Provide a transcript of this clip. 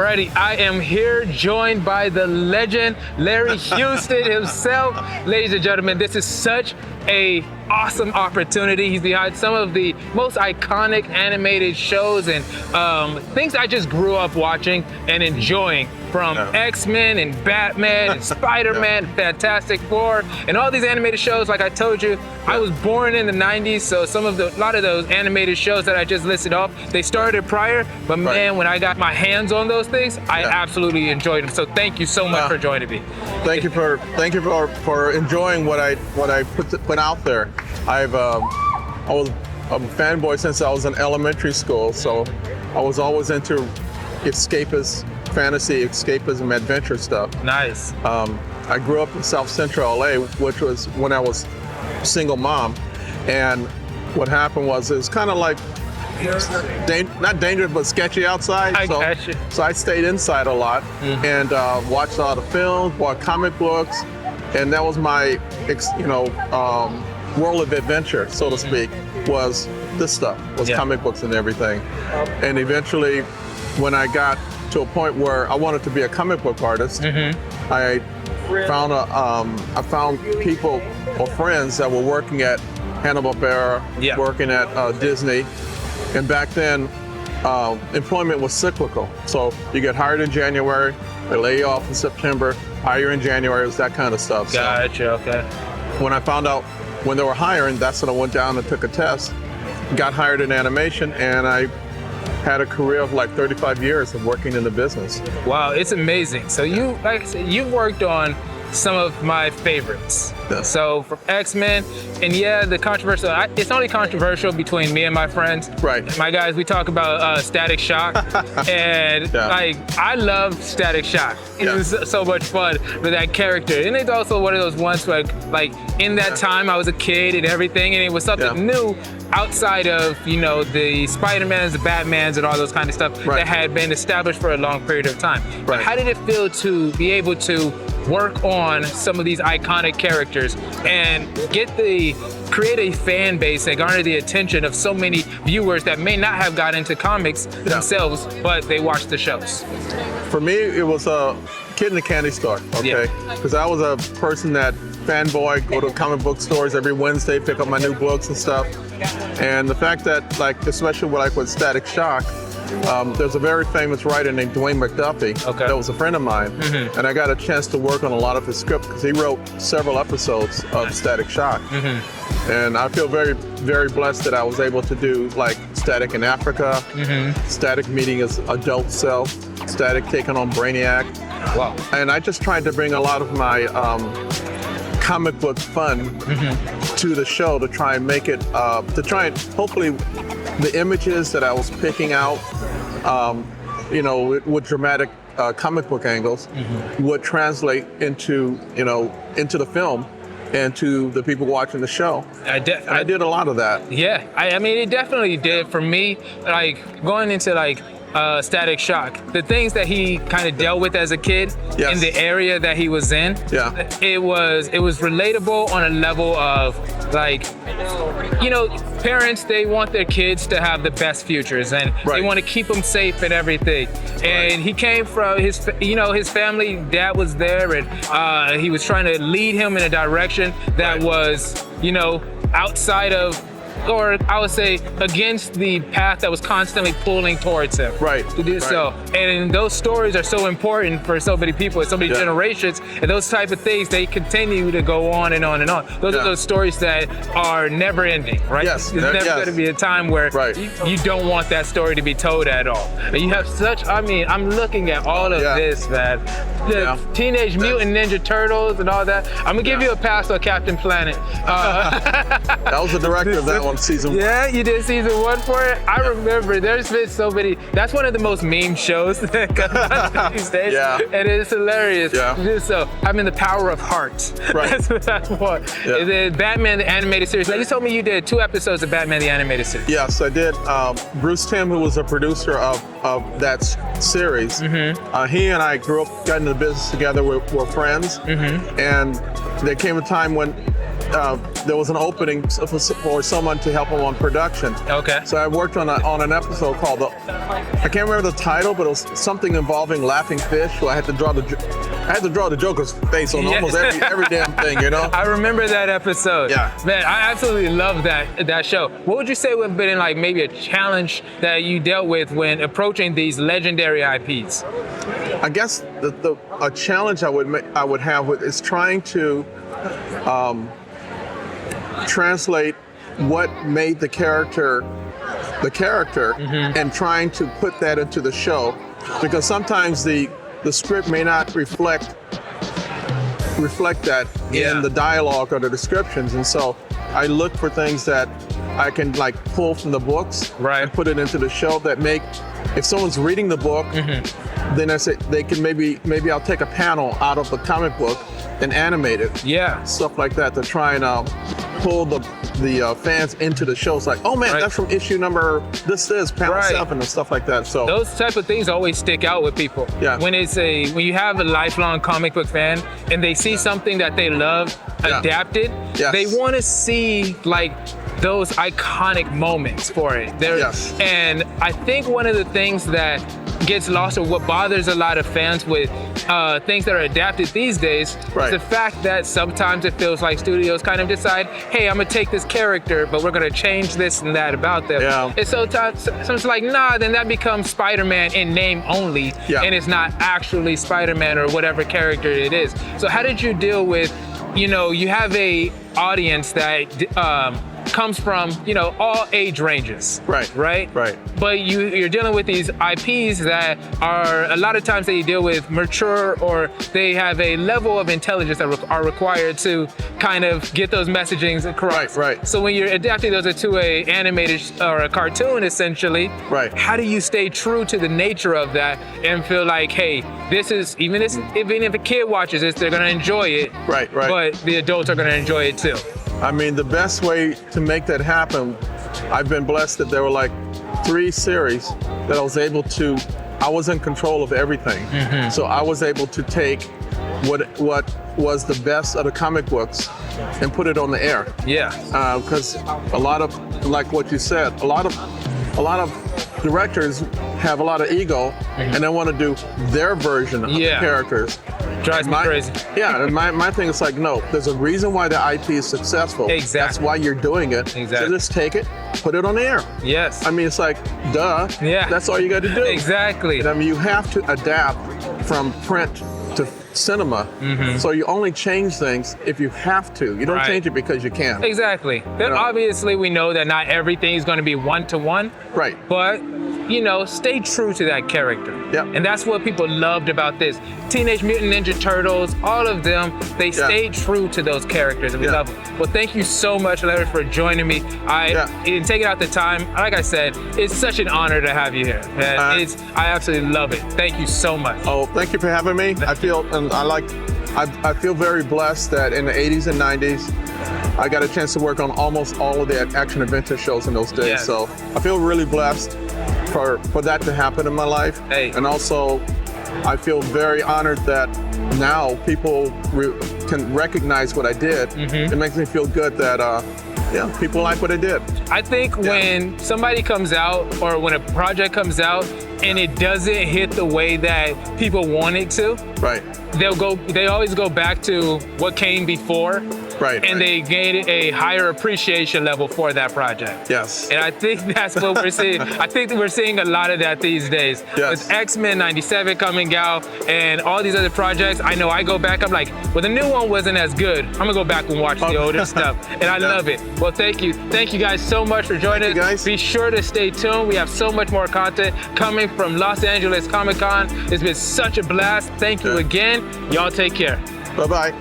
Alrighty, I am here joined by the legend, Larry Houston himself. Ladies and gentlemen, this is such a awesome opportunity. He's behind some of the most iconic animated shows and things I just grew up watching and enjoying, from X-Men and Batman and Spider-Man, Fantastic Four, and all these animated shows. Like I told you, I was born in the 90s, so a lot of those animated shows that I just listed off, they started prior, but man, when I got my hands on those things, I absolutely enjoyed them. So thank you so much for joining me. Thank you for enjoying what I put out there. I was a fanboy since I was in elementary school, so I was always into fantasy escapism, adventure stuff. Nice. I grew up in South Central LA, which was when I was single mom, and what happened was it was kind of like not dangerous but sketchy outside. So I stayed inside a lot and watched a lot of films, bought comic books, and that was my world of adventure, so to speak, was this stuff, was comic books and everything. And eventually, when I got to a point where I wanted to be a comic book artist, I found people or friends that were working at Hanna-Barbera, working at Disney, and back then employment was cyclical. So you get hired in January, they lay you off in September, hire in January, it was that kind of stuff. Gotcha, okay. When I found out when they were hiring, that's when I went down and took a test, got hired in animation, and I had a career of like 35 years of working in the business. Wow, it's amazing. So you, like I said, you've worked on some of my favorites. So from X-Men, and the controversial, it's only controversial between me and my friends. Right. My guys, we talk about Static Shock, and I love Static Shock. It was so much fun with that character. And it's also one of those ones where, like in that time, I was a kid and everything, and it was something new outside of, the Spider-Mans, the Batmans, and all those kind of stuff that had been established for a long period of time. But how did it feel to be able to work on some of these iconic characters and create a fan base that garner the attention of so many viewers that may not have got into comics themselves, but they watch the shows? For me, it was a kid in the candy store, because I was a person that fanboy, go to comic book stores every Wednesday, pick up my new books and stuff. And the fact that, especially with Static Shock, there's a very famous writer named Dwayne McDuffie that was a friend of mine, and I got a chance to work on a lot of his script because he wrote several episodes of Static Shock. And I feel very, very blessed that I was able to do Static in Africa, Static meeting his adult self, Static taking on Brainiac. Wow. And I just tried to bring a lot of my comic book fun to the show to try and make it, hopefully the images that I was picking out, with dramatic comic book angles would translate into the film and to the people watching the show. I did a lot of that. Yeah, I mean, it definitely did for me, going into Static Shock, the things that he kind of dealt with as a kid in the area that he was in, it was relatable on a level of parents, they want their kids to have the best futures, and they want to keep them safe and everything. And he came from his family, dad was there, and he was trying to lead him in a direction that was, outside of, or I would say against the path that was constantly pulling towards him to do so. And those stories are so important for so many people, so many generations, and those type of things, they continue to go on and on and on. Those are those stories that are never ending, right? Yes. There's never going to be a time where you don't want that story to be told at all. And you have I'm looking at all of this, man. The Teenage Mutant Ninja Turtles and all that. I'm gonna give you a pass on Captain Planet. That was the director of that one, season 1. Yeah, you did season 1 for it? I remember there's been so many. That's one of the most meme shows that come out these days. And it's hilarious. So I'm in the power of heart. That's what I want. And then Batman the Animated Series. Now you told me you did 2 episodes of Batman the Animated Series. Yes, I did. Bruce Timm, who was a producer of that series, he and I grew up, got into the business together, we're friends. And there came a time when there was an opening for someone to help him on production. Okay. So I worked on an episode called I can't remember the title, but it was something involving laughing fish. So I had to draw the Joker's face on almost every damn thing, you know. I remember that episode. Yeah. Man, I absolutely love that show. What would you say would have been like maybe a challenge that you dealt with when approaching these legendary IPs? I guess a challenge I would have is trying to translate what made the character and trying to put that into the show, because sometimes the script may not reflect that in the dialogue or the descriptions, and so I look for things that I can like pull from the books and put it into the show that make, if someone's reading the book, then I say they can maybe I'll take a panel out of the comic book and animate it. Yeah. Stuff like that to try and pull the fans into the show. It's like, oh man, that's from issue number panel 7 and stuff like that. So those type of things always stick out with people. Yeah. When you have a lifelong comic book fan and they see something that they love adapted, they want to see like those iconic moments for it. And I think one of the things that gets lost, or what bothers a lot of fans with things that are adapted these days, is the fact that sometimes it feels like studios kind of decide, hey, I'm gonna take this character, but we're gonna change this and that about them. And so it's like, nah, then that becomes Spider-Man in name only, and it's not actually Spider-Man or whatever character it is. So how did you deal with, you have a audience that comes from, all age ranges. Right. But you're dealing with these IPs that are, a lot of times they deal with mature, or they have a level of intelligence that are required to kind of get those messagings across. So when you're adapting those to a animated or a cartoon, essentially, how do you stay true to the nature of that and feel like, hey, this is, even if a kid watches this, they're gonna enjoy it. But the adults are gonna enjoy it too. I mean, the best way to make that happen, I've been blessed that there were like 3 series that I was in control of everything. So I was able to take what was the best of the comic books and put it on the air. Because a lot of, like what you said, a lot of directors have a lot of ego and they want to do their version of the characters. Drives me crazy. And my thing is like, no, there's a reason why the IP is successful. That's why you're doing it. So just take it, put it on the air. I mean, it's like, duh. That's all you got to do. And I mean, you have to adapt from print to cinema. So you only change things if you have to. You don't change it because you can. Then obviously we know that not everything is going to be one-to-one. But stay true to that character. And that's what people loved about this. Teenage Mutant Ninja Turtles, all of them, they stayed true to those characters, and we love them. Well, thank you so much, Larry, for joining me. And taking out the time. Like I said, it's such an honor to have you here. I absolutely love it. Thank you so much. Oh, thank you for having me. I feel very blessed that in the 80s and 90s, I got a chance to work on almost all of the action adventure shows in those days. So I feel really blessed for that to happen in my life. And also, I feel very honored that now people can recognize what I did. It makes me feel good that people like what I did. I think when somebody comes out, or when a project comes out and it doesn't hit the way that people want it to, they always go back to what came before. And they gain a higher appreciation level for that project. And I think that's what we're seeing. I think that we're seeing a lot of that these days. With X-Men 97 coming out and all these other projects, I know I go back, I'm like, well, the new one wasn't as good. I'm gonna go back and watch the older stuff. And I love it. Well, thank you. Thank you guys so much for joining us. Be sure to stay tuned. We have so much more content coming from Los Angeles Comic Con. It's been such a blast. Thank you again. Y'all take care. Bye-bye.